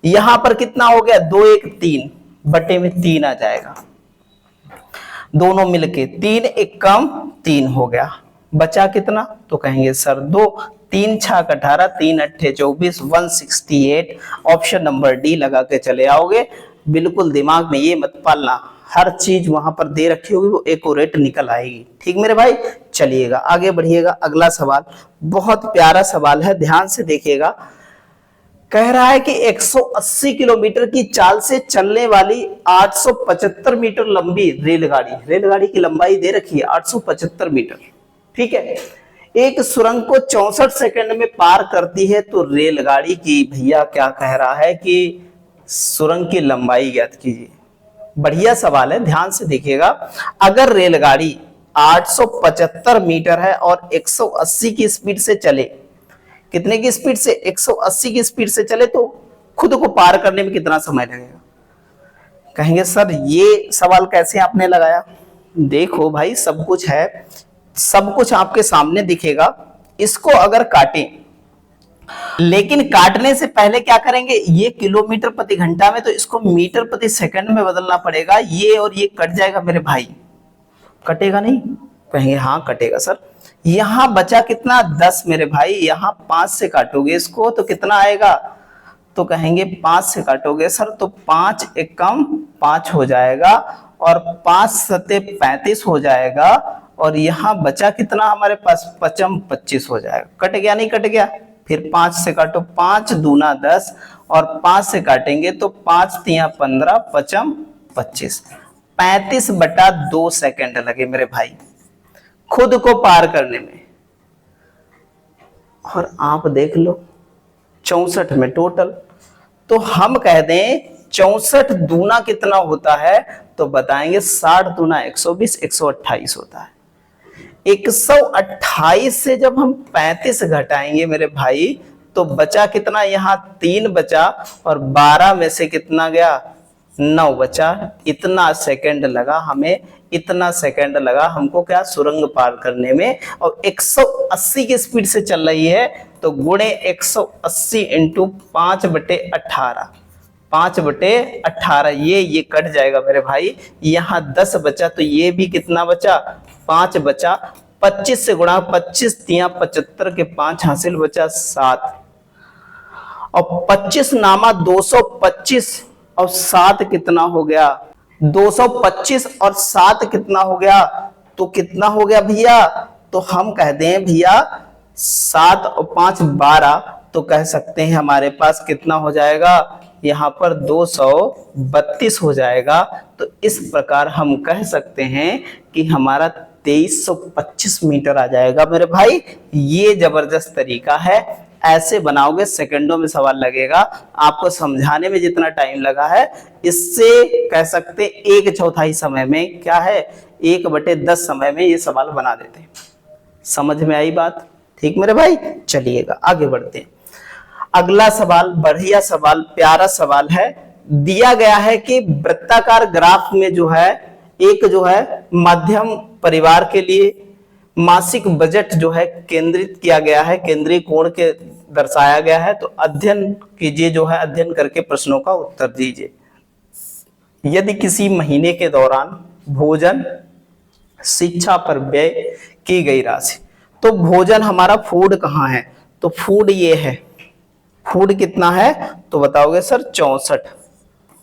यहां पर कितना हो गया, 2 1 3 बटे में 3 आ जाएगा, दोनों मिलके 3 1 कम 3 हो गया, बचा कितना, तो कहेंगे सर 2, 3 6 18, 3 8 24, 168, ऑप्शन नंबर डी लगा के चले आओगे। बिल्कुल दिमाग में ये मत पालना, हर चीज वहां पर दे रखी होगी वो एक्यूरेट निकल आएगी, ठीक मेरे भाई। चलिएगा आगे बढ़िएगा। अगला सवाल बहुत प्यारा सवाल है, ध्यान से देखिएगा। कह रहा है कि 180 किलोमीटर की चाल से चलने वाली 875 मीटर लंबी रेलगाड़ी की लंबाई दे रखी है 875 मीटर, ठीक है, एक सुरंग को 64 सेकंड में पार करती है। तो रेलगाड़ी की भैया क्या कह रहा है कि सुरंग की लंबाई ज्ञात कीजिए। बढ़िया सवाल है, ध्यान से देखिएगा। अगर रेलगाड़ी 875 मीटर है और 180 की स्पीड से चले, कितने की स्पीड से, 180 की स्पीड से चले, तो खुद को पार करने में कितना समय लगेगा। कहेंगे सर ये सवाल कैसे आपने लगाया। देखो भाई, सब कुछ है, सब कुछ आपके सामने दिखेगा। इसको अगर काटें, लेकिन काटने से पहले क्या करेंगे, ये किलोमीटर प्रति घंटा में, तो इसको मीटर प्रति सेकंड में बदलना पड़ेगा। ये और ये कट जाएगा मेरे भाई, कटेगा नहीं। कहेंगे हाँ कटेगा सर। यहां बचा कितना, 10 मेरे भाई। यहां 5 से काटोगे इसको तो कितना आएगा, तो कहेंगे 5 से काटोगे सर तो 5 एकम 5 हो जाएगा और 5 सते 35 हो जाएगा। और यहां बचा कितना हमारे पास, 5 25 हो जाएगा। कट गया नहीं कट गया। फिर 5 से काटो, 5 दूना 10 और 5 से काटेंगे तो 5 तिया 15, 5 25, 35/2 सेकंड लगे मेरे भाई खुद को पार करने में। और आप देख लो 64 में टोटल, तो हम कह दें 64 दूना कितना होता है, तो बताएंगे 60 दूना 120, 128 होता है। 128 से जब हम 35 घटाएंगे मेरे भाई, तो बचा कितना, यहाँ 3 बचा और 12 में से कितना गया, 9 बचा। इतना सेकंड लगा हमें, इतना सेकंड लगा हमको क्या, सुरंग पार करने में। और 180 की स्पीड से चल रही है, तो गुणे 180 इंटू 5/18, 5/18, ये कट जाएगा मेरे भाई। यहाँ 10 बचा तो ये भी कितना बचा, 5 बचा। 25 से गुणा, 25 तिया 75 के 5 हासिल बचा 7, और 25 नामा 225 और 7 कितना हो गया, 225 और 7 कितना हो गया, तो कितना हो गया भैया, तो हम कह दें भैया 7 और 5 12, तो कह सकते हैं हमारे पास कितना हो जाएगा, यहाँ पर 232 हो जाएगा। तो इस प्रकार हम कह सकते हैं कि हमारा 2325 मीटर आ जाएगा मेरे भाई। ये जबरदस्त तरीका है, ऐसे बनाओगे सेकंडों में सवाल लगेगा। आपको समझाने में जितना टाइम लगा है, इससे कह सकते 1/4 समय में क्या है, 1/10 समय में ये सवाल बना देते हैं। समझ में आई बात, ठीक मेरे भाई। चलिएगा आगे बढ़ते हैं। अगला सवाल बढ़िया सवाल, प्यारा सवाल है। दिया गया है कि वृत्ताकार ग्राफ में जो है, एक जो है मध्यम परिवार के लिए मासिक बजट जो है केंद्रित किया गया है, केंद्रीय कोण के दर्शाया गया है। तो अध्ययन कीजिए, जो है अध्ययन करके प्रश्नों का उत्तर दीजिए। यदि किसी महीने के दौरान भोजन शिक्षा पर व्यय की गई राशि, तो भोजन हमारा फूड कहाँ है, तो फूड ये है। फूड कितना है, तो बताओगे सर 64।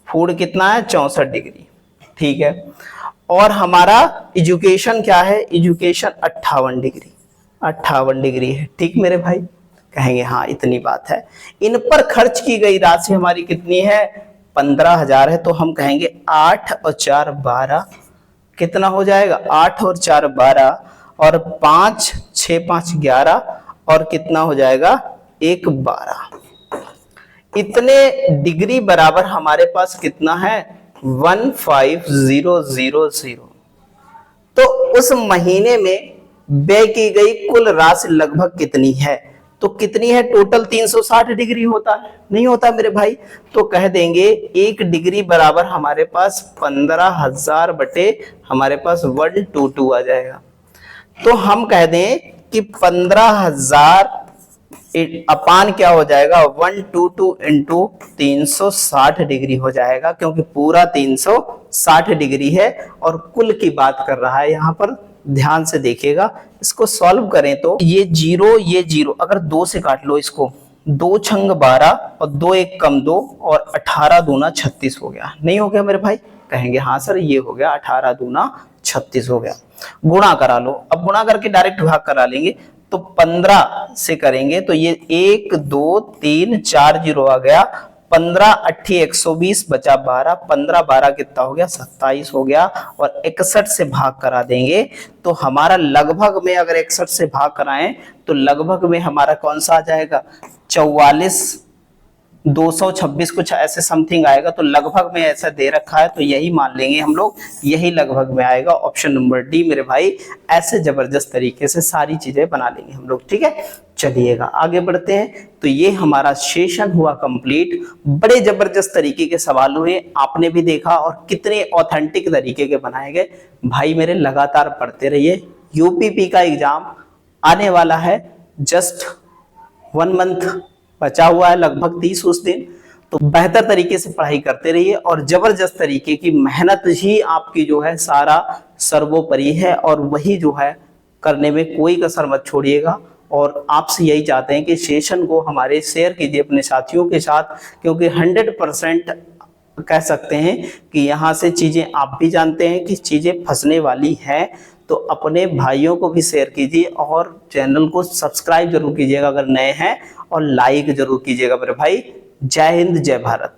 फूड कितना है, 64 डिग्री, ठीक है। और हमारा एजुकेशन क्या है, एजुकेशन 58 डिग्री, 58 डिग्री है, ठीक मेरे भाई। कहेंगे हाँ इतनी बात है। इन पर खर्च की गई राशि हमारी कितनी है, 15,000 है। तो हम कहेंगे 8 और 4 12, कितना हो जाएगा, 8 और 4 12, और 5 6 5 11, और कितना हो जाएगा 1 12। इतने डिग्री बराबर हमारे पास कितना है, 15000। तो उस महीने में व्यय की गई कुल राशि लगभग कितनी है, तो कितनी है, टोटल 360 डिग्री होता है, नहीं होता मेरे भाई। तो कह देंगे 1 डिग्री बराबर हमारे पास 15,000 बटे हमारे पास 122 आ जाएगा। तो हम कह दें कि 15,000 अपान क्या हो जाएगा, 122 इंटू 360 डिग्री हो जाएगा, क्योंकि पूरा 360 डिग्री है और कुल की बात कर रहा है यहाँ पर। ध्यान से देखिएगा, इसको सॉल्व करें तो ये जीरो, अगर 2 से काट लो इसको, 2 छंग 12 और 2 एक कम 2 और 18 दूना 36 हो गया, नहीं हो गया मेरे भाई। कहेंगे हाँ सर ये हो गया, 18 दूना 36 हो गया। गुणा करा लो, अब गुणा करके डायरेक्ट भाग करा लेंगे। तो 15 से करेंगे तो ये 1 2 3 4 जीरो आ गया, 15 8 120 बचा 12, 15 12 कितना हो गया 27 हो गया, और 61 से भाग करा देंगे तो हमारा लगभग में, अगर 61 से भाग कराएं तो लगभग में हमारा कौन सा आ जाएगा 44 226 कुछ ऐसे समथिंग आएगा। तो लगभग में ऐसा दे रखा है तो यही मान लेंगे हम लोग, यही लगभग में आएगा, ऑप्शन नंबर डी मेरे भाई। ऐसे जबरदस्त तरीके से सारी चीजें बना लेंगे हम लोग, ठीक है। चलिएगा आगे बढ़ते हैं। तो ये हमारा सेशन हुआ कंप्लीट। बड़े जबरदस्त तरीके के सवाल हुए, आपने भी देखा, और कितने ऑथेंटिक तरीके के बनाए गए। भाई मेरे लगातार पढ़ते रहिए, यूपीपी का एग्जाम आने वाला है, जस्ट 1 मंथ बचा हुआ है, लगभग 30 उस दिन। तो बेहतर तरीके से पढ़ाई करते रहिए और जबरदस्त तरीके की मेहनत ही आपकी जो है सारा सर्वोपरि है, और वही जो है करने में कोई कसर मत छोड़िएगा। और आपसे यही चाहते हैं कि सेशन को हमारे शेयर कीजिए अपने साथियों के साथ, क्योंकि 100% कह सकते हैं कि यहाँ से चीजें आप भी जानते हैं कि चीजें फंसने वाली हैं। तो अपने भाइयों को भी शेयर कीजिए और चैनल को सब्सक्राइब जरूर कीजिएगा अगर नए हैं, और लाइक जरूर कीजिएगा मेरे भाई। जय हिंद जय भारत।